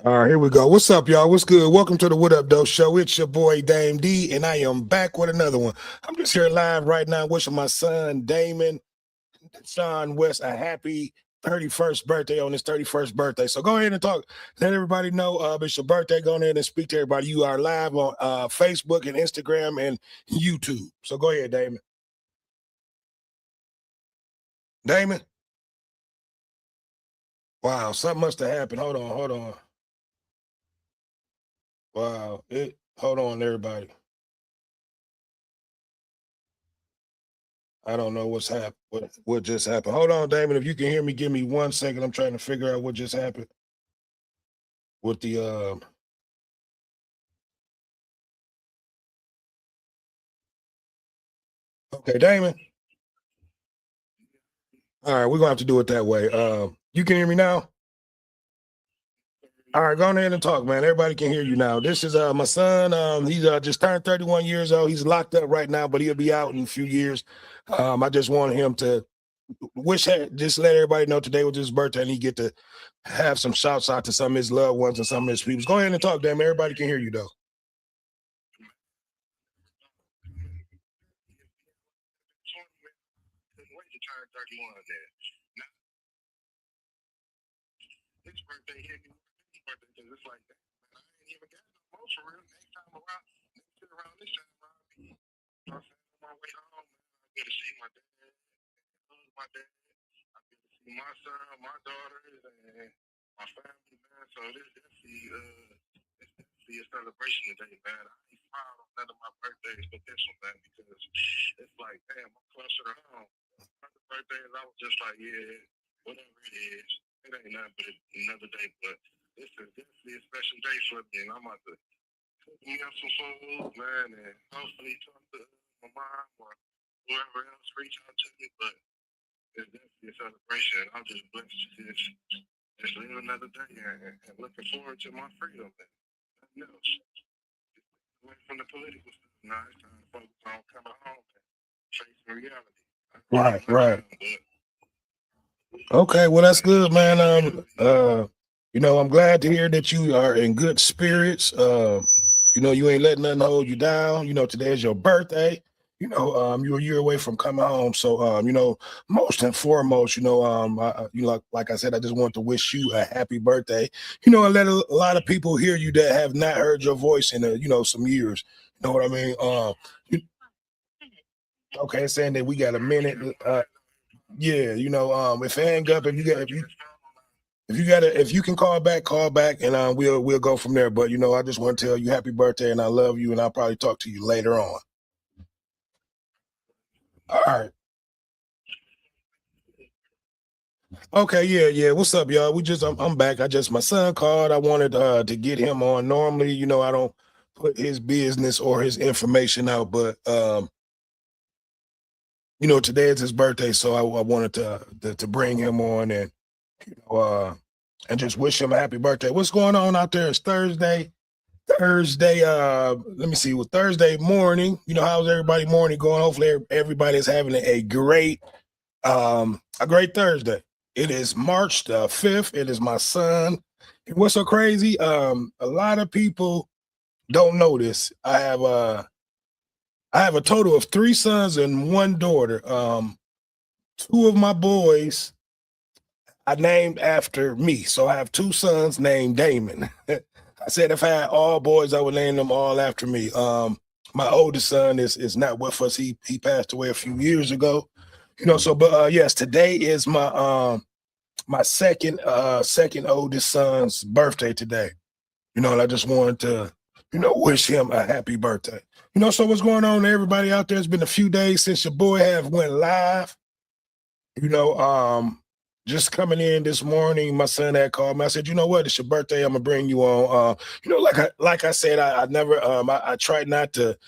All right, here we go. What's up, y'all? What's good? Welcome to the What Up Though Show. It's your boy Dame D, and I am back with another one. I'm just here live right now, wishing my son Damon Sean West a happy 31st birthday on his 31st birthday. So go ahead and talk. Let everybody know it's your birthday. Go ahead and speak to everybody. You are live on Facebook and Instagram and YouTube. So go ahead, Damon. Damon. Wow, something must have happened. Hold on. Wow. Hold on, everybody. I don't know what's happened. What just happened? Hold on, Damon. If you can hear me, give me 1 second. I'm trying to figure out what just happened with the Okay, Damon. All right, we're gonna have to do it that way. You can hear me now? All right, go on ahead and talk, man. Everybody can hear you now. This is my son. He's just turned 31 years old. He's locked up right now, but he'll be out in a few years. I just wanted him to just let everybody know today was his birthday and he get to have some shouts out to some of his loved ones and some of his people. Go ahead and talk, damn. Everybody can hear you though. His birthday hit me. His birthday because it's like that. Man, I ain't even got no more for real. Next time around, this time around, I'm on my way home. I get to see my dad, hug my dad. I get to see my son, my daughters, and my family, man. So this definitely a celebration today, man. I ain't proud on none of my birthdays but this one, man, because it's like, damn, I'm closer to home. Other birthdays, I was just like, yeah, whatever it is. It ain't nothing but another day, but this is definitely a special day for me, and I'm about to cook me up some food, man, and hopefully talk to my mom or whoever else reach out to me, but it's definitely a celebration. I'm just blessed to just live another day and looking forward to my freedom, man. Nothing else. Away from the political stuff. Now it's time to focus on coming home and facing reality. Right. Okay, well that's good, man. I'm glad to hear that you are in good spirits. You ain't letting nothing hold you down. Today is your birthday. You're a year away from coming home. So most and foremost, like I said, I just want to wish you a happy birthday. And let a lot of people hear you that have not heard your voice in some years. You know what I mean? Okay, saying that we got a minute. Yeah, if I hang up, if you can call back, and we'll go from there. But I just want to tell you happy birthday, and I love you, and I'll probably talk to you later on. All right. Okay, yeah. What's up, y'all? I'm back. My son called. I wanted to get him on. Normally, I don't put his business or his information out, but today is his birthday, so I wanted to bring him on and just wish him a happy birthday. What's going on out there? It's Thursday. Let me see. Well, Thursday morning, how's everybody morning going? Hopefully everybody's having a great Thursday. It is March the 5th. It is my son. And what's so crazy? A lot of people don't know this. I have a total of 3 sons and 1 daughter. 2 of my boys I named after me. So I have 2 sons named Damon. I said if I had all boys, I would name them all after me. My oldest son is not with us. He passed away a few years ago. But yes, today is my second oldest son's birthday today. And I just wanted to, wish him a happy birthday. So what's going on, everybody out there? It's been a few days since your boy have went live. You know, just coming in this morning, my son had called me. I said, you know what? It's your birthday. I'm gonna bring you on. Like I said, I never I try not to,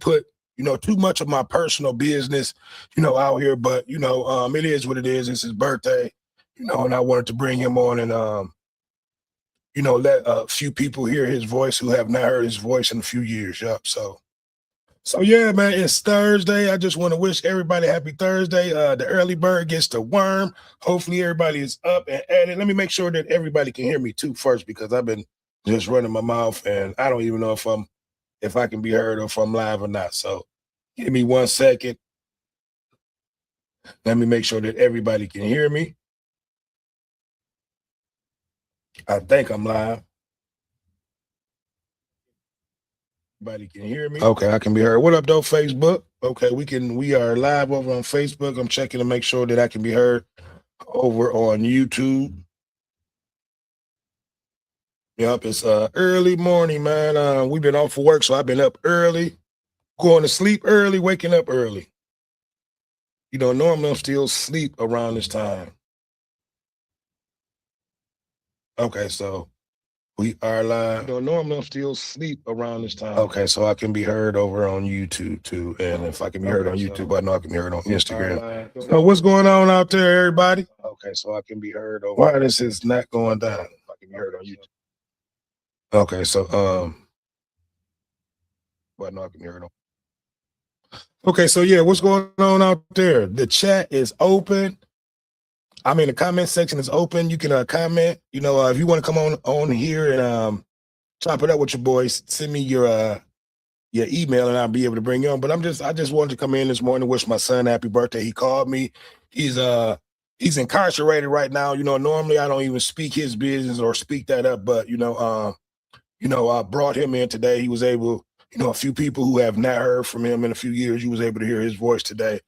put too much of my personal business, out here. But it is what it is. It's his birthday, and I wanted to bring him on and let a few people hear his voice who have not heard his voice in a few years. Yep. So So yeah, man, it's Thursday. I just want to wish everybody happy Thursday. The early bird gets the worm. Hopefully everybody is up and at it. Let me make sure that everybody can hear me too first, because I've been just running my mouth and I don't even know if I can be heard or if I'm live or not. So give me 1 second. Let me make sure that everybody can hear me. I think I'm live. Everybody can hear me. Okay, I can be heard. What up, though, Facebook? Okay, we are live over on Facebook. I'm checking to make sure that I can be heard over on YouTube. Yep, it's early morning, man. We've been off for work, so I've been up early, going to sleep early, waking up early. You know, normally I'm still asleep around this time. Okay, so we are live. You know, normally I'm still asleep around this time. Okay, so I can be heard over on YouTube too. And if I can be heard on YouTube, I know I can be heard on Instagram. So what's going on out there, everybody? Okay, so I can be heard over. Why this is not going down? I can be heard on YouTube. Okay, so but I know I can be heard on. Okay, so yeah, what's going on out there? The chat is open. I mean, the comment section is open. You can comment. You know, if you want to come on here and chop it up with your boys, send me your email and I'll be able to bring you on. But I just wanted to come in this morning, wish my son happy birthday. He called me. He's incarcerated right now. You know, normally I don't even speak his business or speak that up, but I brought him in today. He was able, a few people who have not heard from him in a few years, you was able to hear his voice today.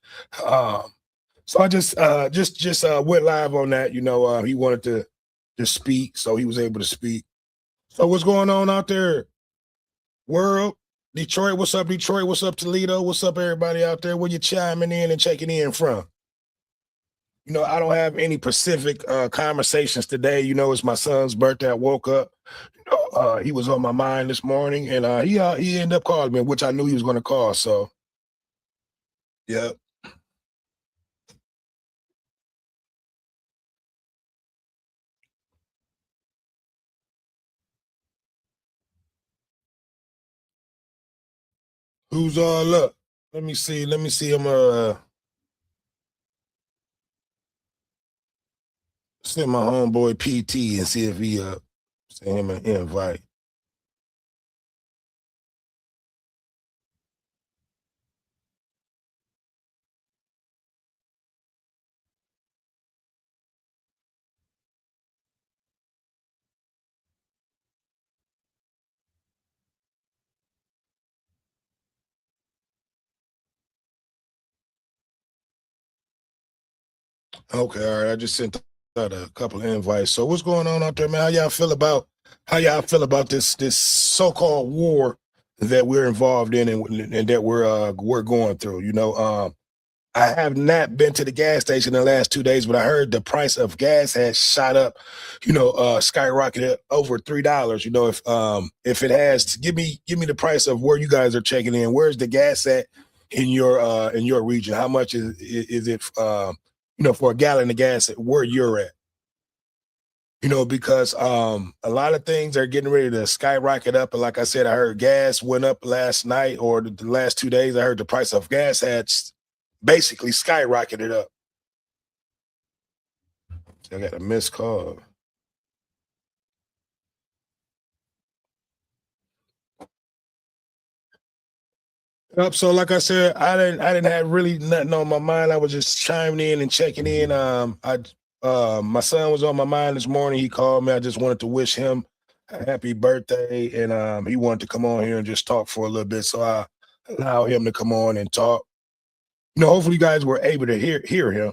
So I just went live on that. He wanted to just speak, so he was able to speak. So what's going on out there, world? Detroit, what's up, Detroit? What's up, Toledo? What's up, everybody out there? Where you chiming in and checking in from? I don't have any specific conversations today. It's my son's birthday. I woke up. He was on my mind this morning, and he ended up calling me, which I knew he was going to call. So, yeah. Who's all up? Let me see. I'm send my homeboy PT and see if he send him an invite. Okay, all right. I just sent out a couple of invites. So what's going on out there, man? How y'all feel about this so-called war that we're involved in and that we're going through? I have not been to the gas station in the last 2 days, but I heard the price of gas has shot up, skyrocketed over $3. If it has, give me the price of where you guys are checking in. Where's the gas at in your region? How much is it for a gallon of gas where you're at? Because a lot of things are getting ready to skyrocket up. And like I said, I heard gas went up last night or the last 2 days. I heard the price of gas had basically skyrocketed up. I got a missed call. Up. So like I said, I didn't have really nothing on my mind. I was just chiming in and checking in. My son was on my mind this morning. He called me. I just wanted to wish him a happy birthday, and he wanted to come on here and just talk for a little bit. So I allowed him to come on and talk. Hopefully you guys were able to hear him,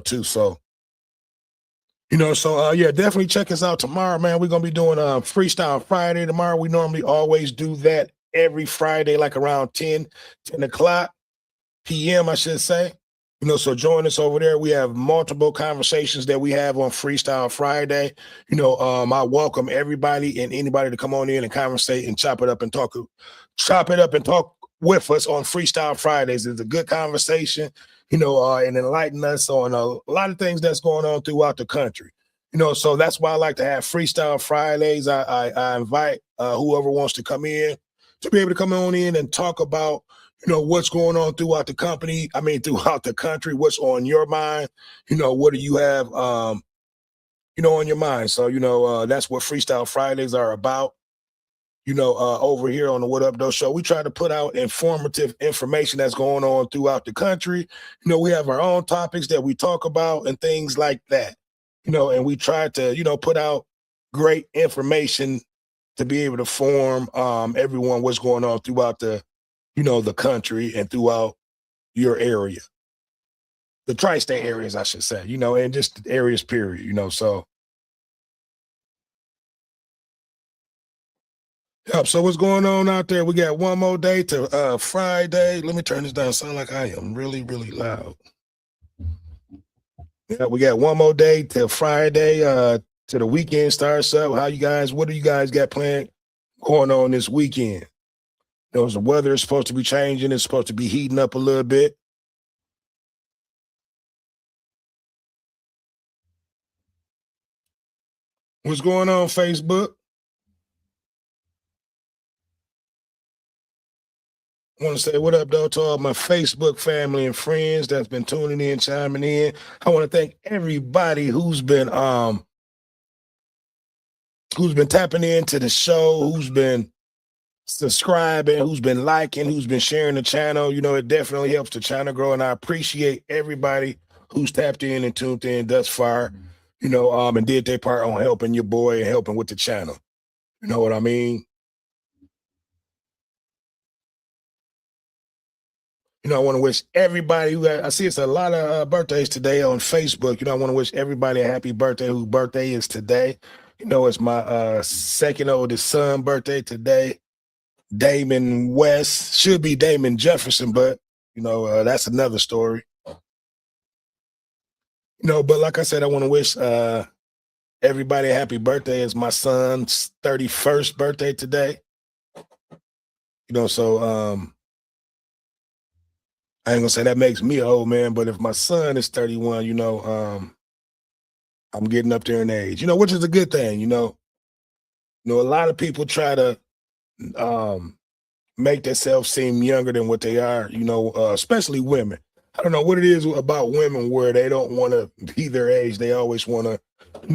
too. So, yeah, definitely check us out tomorrow, man. We're gonna be doing Freestyle Friday tomorrow. We normally always do that every Friday, like around 10 o'clock p.m., I should say. So join us over there. We have multiple conversations that we have on Freestyle Friday. I welcome everybody and anybody to come on in and conversate and chop it up and talk with us on Freestyle Fridays. It's a good conversation, and enlighten us on a lot of things that's going on throughout the country. So that's why I like to have Freestyle Fridays. I invite whoever wants to come in to be able to come on in and talk about, what's going on throughout the throughout the country, what's on your mind, what do you have, on your mind. So, that's what Freestyle Fridays are about. Over here on the What Up Though show, we try to put out informative information that's going on throughout the country. We have our own topics that we talk about and things like that, and we try to, put out great information to be able to form everyone what's going on throughout the country and throughout your area, the tri-state areas, I should say, and just areas, period, so. Yep. So what's going on out there? We got one more day to Friday. Let me turn this down. Sound like I am really, really loud. Yeah, we got one more day till Friday. To the weekend starts up. What do you guys got planned going on this weekend? The weather is supposed to be changing. It's supposed to be heating up a little bit. What's going on, Facebook? I want to say what up, though, to all my Facebook family and friends that's been tuning in, chiming in. I want to thank everybody who's been tapping into the show, who's been subscribing, who's been liking, who's been sharing the channel. It definitely helps the channel grow, and I appreciate everybody who's tapped in and tuned in thus far, and did their part on helping your boy and helping with the channel. You know what I mean? I want to wish everybody I see it's a lot of birthdays today on Facebook. I want to wish everybody a happy birthday whose birthday is today. It's my second oldest son birthday today. Damon West, should be Damon Jefferson, but that's another story. But like I said, I want to wish everybody a happy birthday. It's my son's 31st birthday today. So I ain't gonna say that makes me an old man, but if my son is 31, I'm getting up there in age, which is a good thing, a lot of people try to make themselves seem younger than what they are, especially women. I don't know what it is about women where they don't want to be their age. They always want to,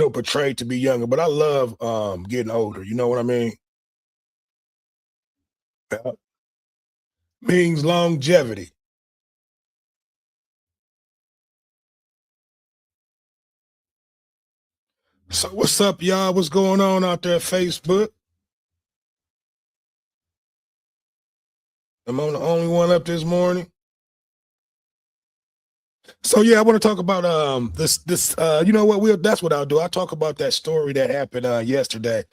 portray to be younger. But I love getting older. You know what I mean? Means longevity. So what's up, y'all? What's going on out there, Facebook? Am I the only one up this morning? So yeah, I want to talk about this that's what I'll do. I'll talk about that story that happened yesterday.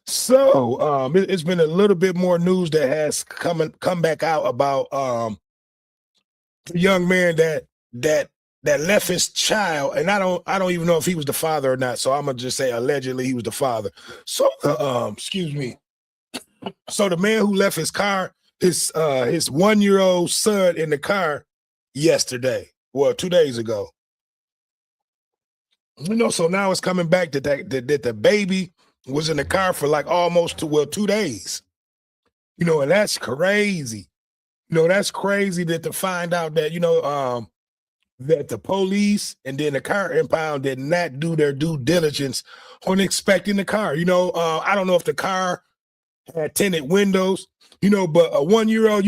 So it's been a little bit more news that has come back out about the young man that left his child, and I don't even know if he was the father or not. So I'm gonna just say allegedly he was the father. So excuse me. So the man who left his car, his 1-year-old son in the car yesterday, well, 2 days ago. So now it's coming back that the baby was in the car for like almost 2 days. And that's crazy. That's crazy that to find out that, that the police and then the car impound did not do their due diligence on inspecting the car. I don't know if the car had tinted windows, but a 1-year-old,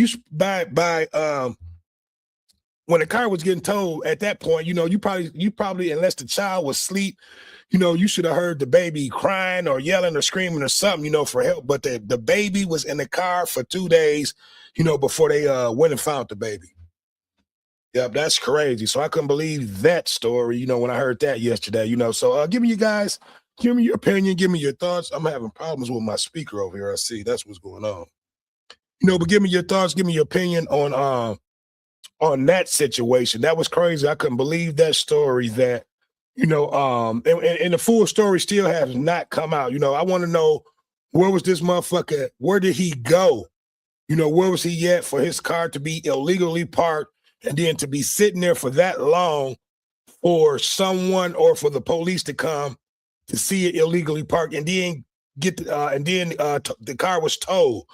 when the car was getting towed at that point, you probably, unless the child was asleep, you should have heard the baby crying or yelling or screaming or something, for help. But the baby was in the car for 2 days, before they went and found the baby. Yep, that's crazy. So I couldn't believe that story, when I heard that yesterday, So give me your opinion, give me your thoughts. I'm having problems with my speaker over here. I see that's what's going on. But give me your thoughts, give me your opinion on that situation. That was crazy. I couldn't believe that story that, and the full story still has not come out. I want to know, where was this motherfucker? Where did he go? Where was he at for his car to be illegally parked and then to be sitting there for that long for someone or for the police to come to see it illegally parked and then get and then the car was towed.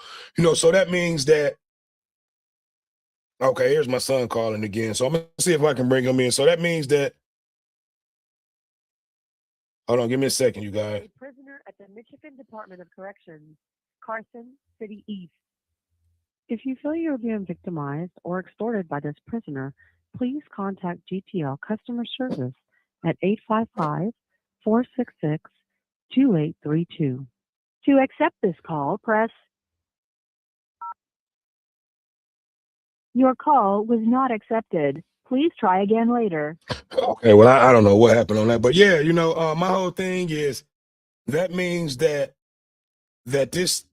So that means that. Okay, here's my son calling again. So I'm gonna see if I can bring him in. So that means that. Hold on, give me a second, you guys. A prisoner at the Michigan Department of Corrections, Carson City East. If you feel you're being victimized or extorted by this prisoner, please contact GTL Customer Service at 855-466-2832. To accept this call, press. Your call was not accepted. Please try again later. Okay, well, I don't know what happened on that, but yeah, my whole thing is that means that this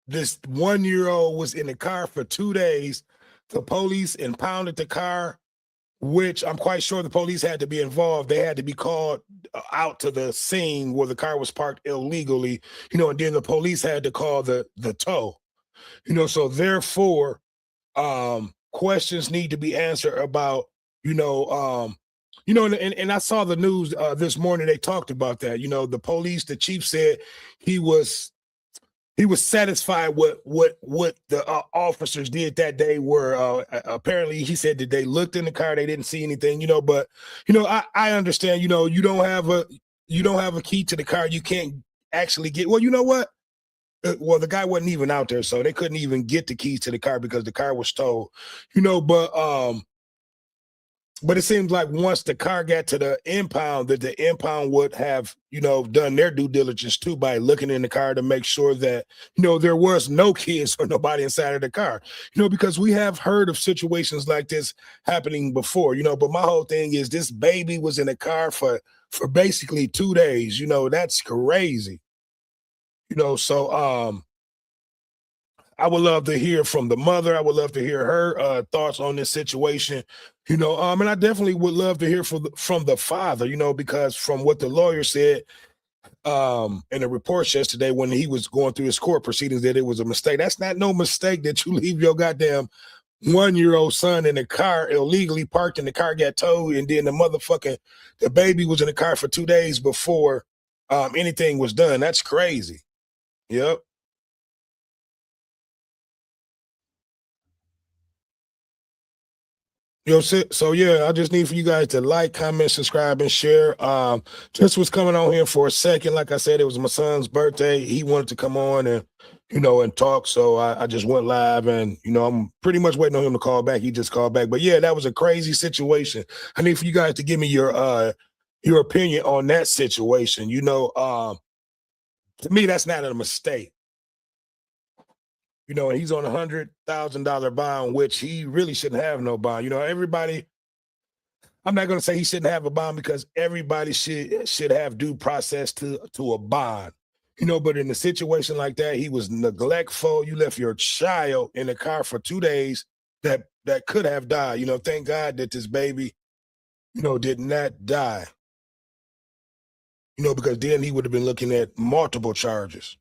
1-year-old was in the car for 2 days. The police impounded the car, which I'm quite sure the police had to be involved. They had to be called out to the scene where the car was parked illegally, and then the police had to call the tow. So therefore, questions need to be answered about, and I saw the news this morning. They talked about that. The police, the chief said he was satisfied with what the officers did that day. Were apparently, he said that they looked in the car, they didn't see anything. But I understand. You don't have a key to the car. You can't actually get. Well, you know what? Well, the guy wasn't even out there, so they couldn't even get the keys to the car because the car was stowed. But it seems like once the car got to the impound, that the impound would have, done their due diligence too by looking in the car to make sure that, there was no kids or nobody inside of the car, because we have heard of situations like this happening before, but my whole thing is this baby was in the car for basically 2 days, that's crazy, so, I would love to hear from the mother. I would love to hear her thoughts on this situation, and I definitely would love to hear from the father, because from what the lawyer said in the reports yesterday when he was going through his court proceedings, that it was a mistake. That's not no mistake that you leave your goddamn 1-year-old son in the car illegally parked, and the car got towed, and then the baby was in the car for 2 days before anything was done. That's crazy. Yep. So yeah, I just need for you guys to like, comment, subscribe, and share. Just was coming on here for a second. Like I said, it was my son's birthday. He wanted to come on and and talk. So I just went live, and I'm pretty much waiting on him to call back. He just called back. But yeah, that was a crazy situation. I need for you guys to give me your opinion on that situation. To me, that's not a mistake. And he's on $100,000 bond, which he really shouldn't have no bond. Everybody. I'm not going to say he shouldn't have a bond, because everybody should have due process to a bond. But in a situation like that, he was neglectful. You left your child in the car for 2 days that could have died. Thank God that this baby, did not die. Because then he would have been looking at multiple charges.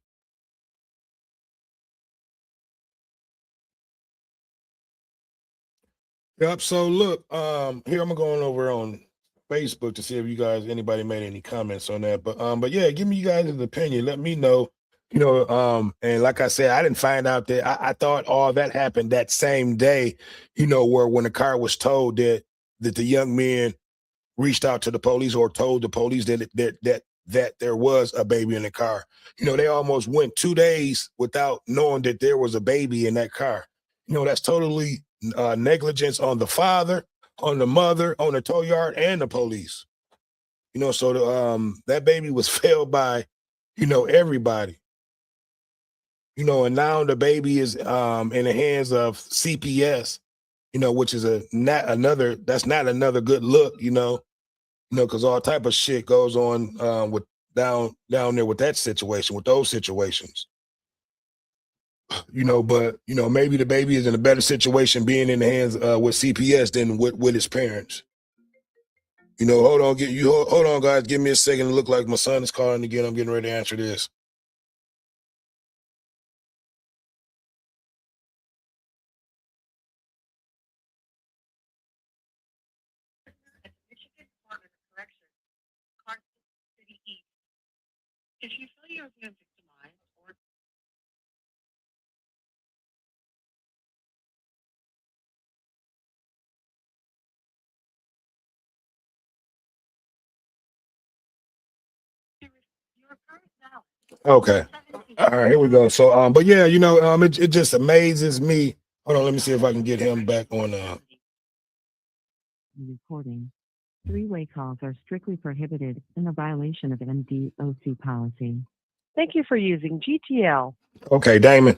Yep. So look, here I'm going over on Facebook to see if anybody made any comments on that. But yeah, give me you guys' opinion. Let me know. And like I said, I didn't find out that I thought all that happened that same day. Where when the car was towed, that the young men reached out to the police or told the police that there was a baby in the car. They almost went 2 days without knowing that there was a baby in that car. That's totally negligence on the father, on the mother, on the tow yard, and the police. So that baby was failed by, everybody. And now the baby is in the hands of CPS, which is that's not another good look, because all type of shit goes on with down there with that situation, with those situations. But maybe the baby is in a better situation being in the hands with CPS than with his parents. Hold on, hold on, guys. Give me a second. It look like my son is calling again. I'm getting ready to answer this. Michigan Department of Corrections, Carson City East. If you feel you're being victimized Okay. All right, here we go. So, but yeah, it just amazes me. Hold on, let me see if I can get him back on. Recording. Three-way calls are strictly prohibited in a violation of MDOC policy. Thank you for using GTL. Okay, Damon.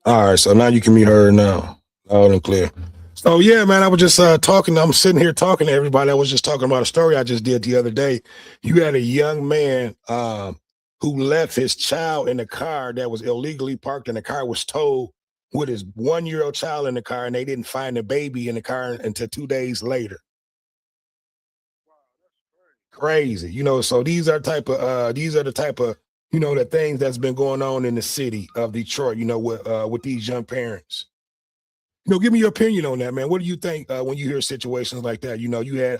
All right, so now you can meet her now. Loud and clear. So yeah, man, I was just talking. I'm sitting here talking to everybody. I was just talking about a story I just did the other day. You had a young man who left his child in the car that was illegally parked, and the car was towed with his 1-year-old child in the car, and they didn't find the baby in the car until 2 days later. Crazy, so these are the type of the things that's been going on in the city of Detroit, with these young parents. Give me your opinion on that, man. What do you think when you hear situations like that? You had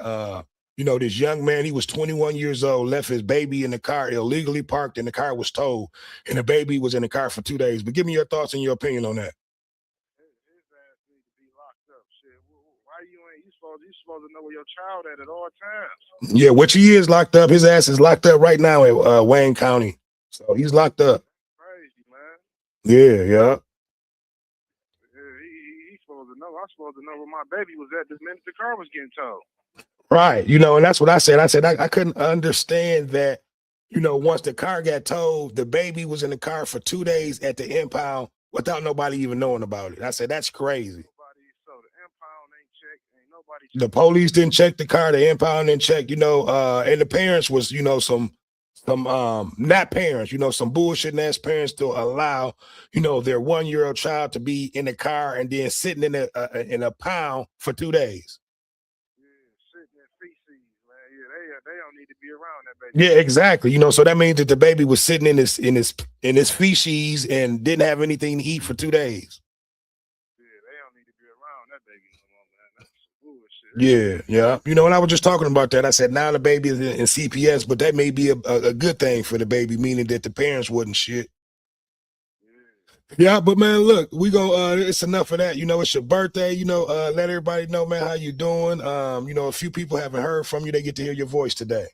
this young man, he was 21 years old, left his baby in the car, illegally parked, and the car was towed, and the baby was in the car for 2 days. But give me your thoughts and your opinion on that. His ass need to be locked up. Shit, why you supposed to know where your child at all times? Yeah, which he is locked up. His ass is locked up right now in Wayne County. So he's locked up. Crazy, man. Yeah. He's supposed to know. I'm supposed to know where my baby was at the minute the car was getting towed. Right. And that's what I said. I said I couldn't understand that, once the car got towed, the baby was in the car for 2 days at the impound without nobody even knowing about it. I said, that's crazy. So the impound ain't checked. Ain't nobody checked. The police didn't check the car, the impound didn't check, and the parents was, some not parents, some bullshit ass parents to allow, their 1-year-old child to be in the car and then sitting in a pound for 2 days. Sitting in feces, man. Yeah, they don't need to be around that baby. Yeah, exactly. So that means that the baby was sitting in his feces and didn't have anything to eat for 2 days. Yeah, they don't need to be around that baby no more, man. That's some bullshit. Yeah. And I was just talking about that. I said now the baby is in CPS, but that may be a good thing for the baby, meaning that the parents wouldn't shit. Yeah, but man, look, we go. It's enough of that. It's your birthday. Let everybody know, man, how you doing. A few people haven't heard from you. They get to hear your voice today.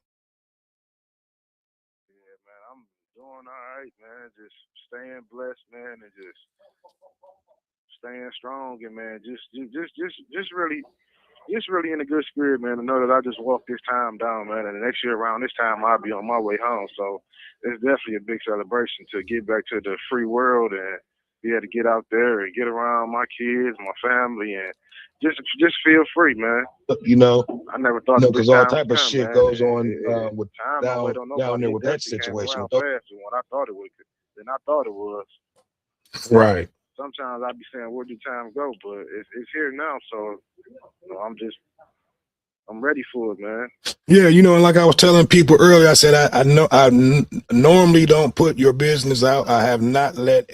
Yeah, man, I'm doing all right, man. Just staying blessed, man, and just staying strong, and man, just really in a good spirit, man. To know that I just walked this time down, man, and the next year around this time I'll be on my way home. So it's definitely a big celebration to get back to the free world and be able to get out there and get around my kids, my family, and just feel free, man. I never thought because all type of shit man. goes on with time down there with that situation. Fast than what I thought it would. Than I thought it was. Right. Sometimes I be saying, "Where did time go?" But it's here now, so I'm ready for it, man. Yeah, and like I was telling people earlier, I said I know normally don't put your business out. I have not let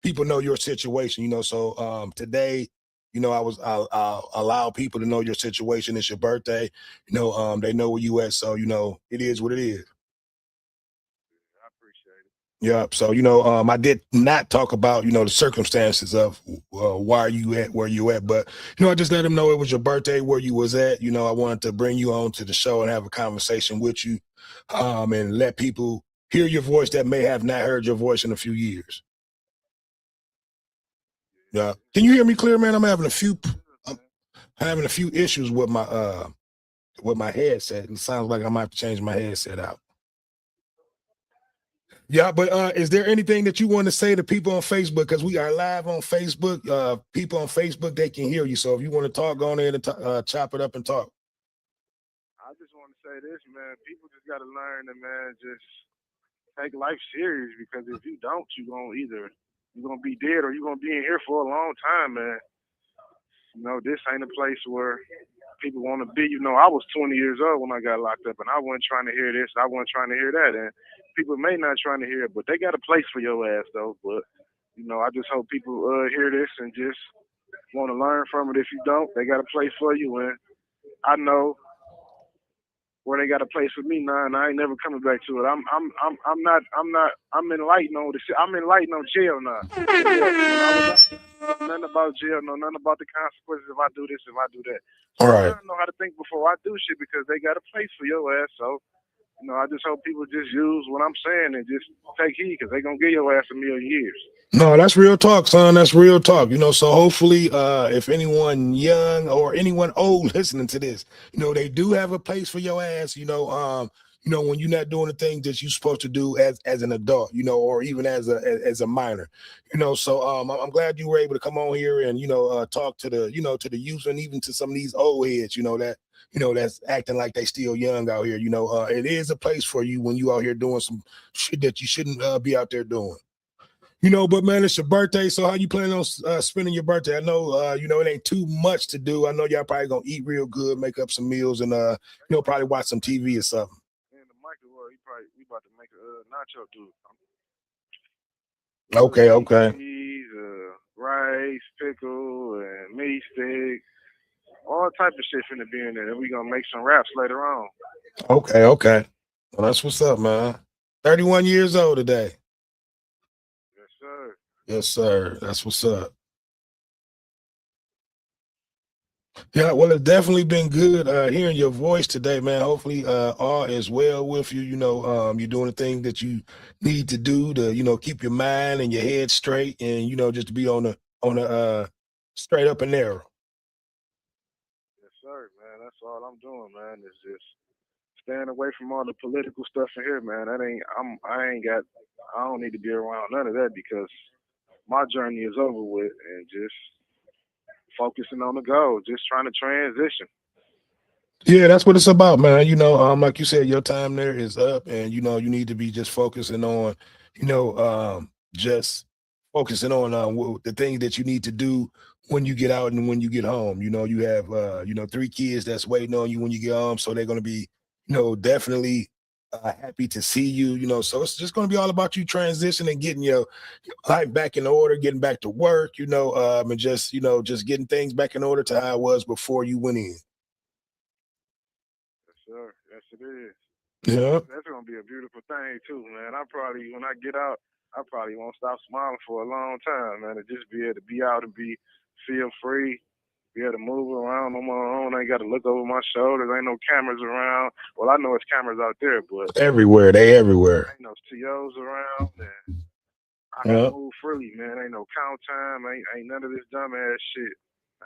people know your situation. So today, I'll allow people to know your situation. It's your birthday. They know where you at. So it is what it is. I appreciate it. Yeah. So I did not talk about the circumstances of why are you at where you at, but I just let them know it was your birthday, where you was at. I wanted to bring you on to the show and have a conversation with you, and let people hear your voice that may have not heard your voice in a few years. Yeah. Can you hear me clear, man? I'm having a few issues with my headset. It sounds like I might have to change my headset out. Yeah, but is there anything that you want to say to people on Facebook? Because we are live on Facebook. People on Facebook, they can hear you. So if you want to talk, go on there and chop it up and talk. I just want to say this, man. People just got to learn to, man, just take life serious, because if you don't, you're going to be dead or you're going to be in here for a long time, man. This ain't a place where people want to be. I was 20 years old when I got locked up, and I wasn't trying to hear this. I wasn't trying to hear that. And people may not trying to hear it, but they got a place for your ass, though. But, I just hope people hear this and just want to learn from it. If you don't, they got a place for you. And I know where they got a place for me now, and I ain't never coming back to it. I'm enlightened on the shit. I'm enlightened on jail now. Yeah, nothing about jail, no, nothing about the consequences if I do this, if I do that. So All right. I know how to think before I do shit because they got a place for your ass. So, I just hope people just use what I'm saying and just take heed because they going to give your ass a million years. No, that's real talk, son. That's real talk. So hopefully, if anyone young or anyone old listening to this, they do have a place for your ass, when you're not doing the things that you're supposed to do as an adult, or even as a minor, so I'm glad you were able to come on here and, talk to the, to the youth and even to some of these old heads, that's acting like they still young out here. It is a place for you when you out here doing some shit that you shouldn't be out there doing. But man, it's your birthday. So how you planning on spending your birthday? I know, it ain't too much to do. I know y'all probably gonna eat real good, make up some meals, and probably watch some TV or something. In the microwave, we about to make a nacho too. Okay. Cheese, rice, pickle, and meat stick, all type of shit finna be in there. And we gonna make some wraps later on. Okay. Well, that's what's up, man. 31 years old today. Yes, sir. That's what's up. Yeah, well, it's definitely been good hearing your voice today, man. Hopefully, all is well with you. You're doing the thing that you need to do to, keep your mind and your head straight, and just to be on the straight up and narrow. Yes, sir, man. That's all I'm doing, man. Is just staying away from all the political stuff in here, man. I don't need to be around none of that because my journey is over with and just focusing on the goal, just trying to transition. Yeah, that's what it's about, man. Like you said, your time there is up and you need to be just focusing on, just focusing on the things that you need to do when you get out and when you get home. You have 3 kids that's waiting on you when you get home, so they're going to be, definitely happy to see you, so it's just going to be all about you transitioning, getting your life back in order, getting back to work, and just, just getting things back in order to how it was before you went in. Yes, sir. Yes, it is. Yeah. That's going to be a beautiful thing, too, man. When I get out, I probably won't stop smiling for a long time, man, to just be able to be out and feel free, be able to move around on my own. I ain't got to look over my shoulders. Ain't no cameras around. Well, I know it's cameras out there, but everywhere. They everywhere. Ain't no TOs around, and I can move freely, man. Ain't no count time. Ain't none of this dumbass shit.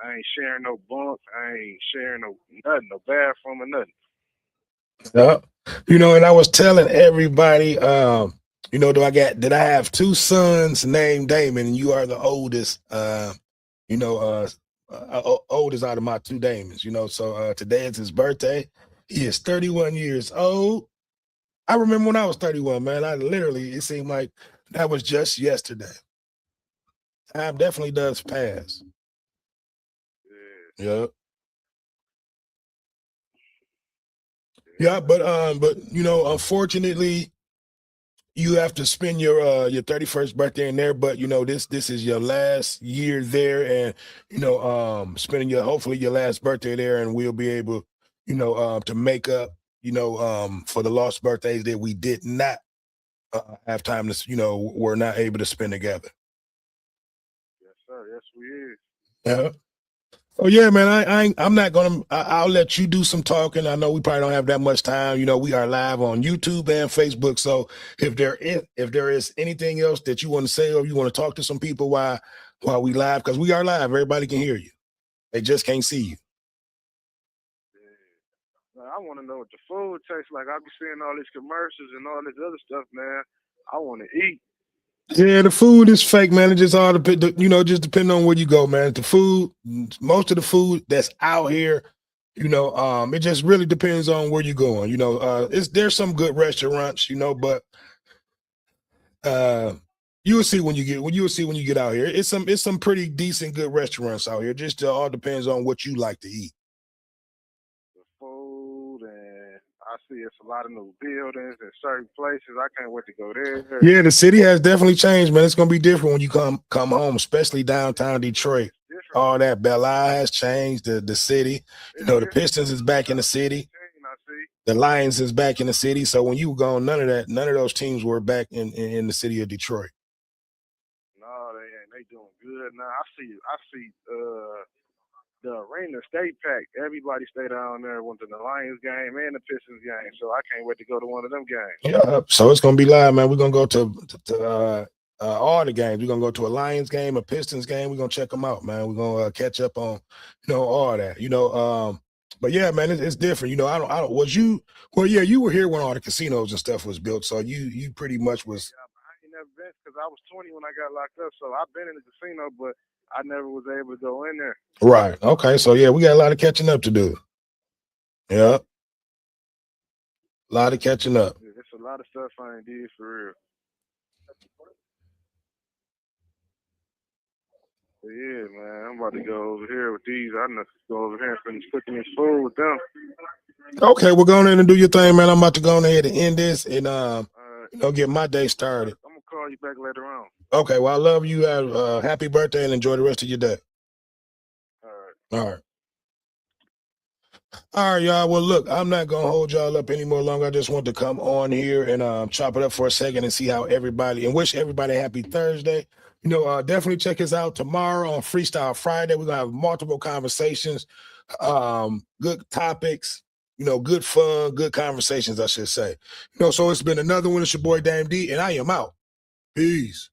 I ain't sharing no bunk. I ain't sharing no nothing, no bathroom or nothing. Yeah. And I was telling everybody, that I have 2 sons named Damon, and you are the oldest, oldest out of my 2 Damons, so today is his birthday. He is 31 years old. I remember when I was 31, man. It seemed like that was just yesterday. Time definitely does pass. Yeah. Yeah, but unfortunately, you have to spend your 31st birthday in there. But this is your last year there, and spending hopefully your last birthday there, and we'll be able, to make up, for the lost birthdays that we did not have time to, we're not able to spend together. Yes, sir. Yes, we is. Yeah. Oh yeah, man. I'm not gonna. I'll let you do some talking. I know we probably don't have that much time. We are live on YouTube and Facebook. So if there is anything else that you want to say or you want to talk to some people while we live, because we are live, everybody can hear you. They just can't see you. Yeah. I want to know what the food tastes like. I be seeing all these commercials and all this other stuff, man. I want to eat. Yeah, the food is fake, man. It just all depend, just depending on where you go, man. The food, most of the food that's out here, it just really depends on where you're going. There's some good restaurants, but you'll see when you get out here. It's some pretty decent good restaurants out here. Just all depends on what you like to eat. The food, and I see it's a lot of new buildings in certain places. I can't wait to go there. Yeah, the city has definitely changed, man. It's gonna be different when you come home, especially downtown Detroit. All that Belle Isle has changed. The city, the Pistons is back in the city. The Lions is back in the city. So when you were gone, none of those teams were back in the city of Detroit. No, they ain't. They doing good now. I see. The arena stay packed. Everybody stay down there. Went to the Lions game and the Pistons game. So I can't wait to go to one of them games. Yeah. So it's gonna be live, man. We're gonna go to all the games. We're gonna go to a Lions game, a Pistons game. We're gonna check them out, man. We're gonna catch up on, all that. But yeah, man, it's different. I don't. Was you? Well, yeah, you were here when all the casinos and stuff was built. So you pretty much was. Yeah, I ain't never been because I was 20 when I got locked up. So I've been in the casino, but I never was able to go in there. Right. Okay. So yeah, we got a lot of catching up to do. Yeah. A lot of catching up. It's a lot of stuff I ain't did for real. But yeah, man, I'm about to go over here with these. I'm gonna go over here and finish cooking this food with them. Okay, we're going in and do your thing, man. I'm about to go ahead and end this and get my day started. I'm gonna call you back later on. Okay, well, I love you. Happy birthday and enjoy the rest of your day. All right. All right. All right, y'all. Well, look, I'm not gonna hold y'all up any more longer. I just want to come on here and chop it up for a second and see how everybody and wish everybody a happy Thursday. Definitely check us out tomorrow on Freestyle Friday. We're gonna have multiple conversations, good topics, good fun, good conversations, I should say. So it's been another one. It's your boy Dame D, and I am out. Peace.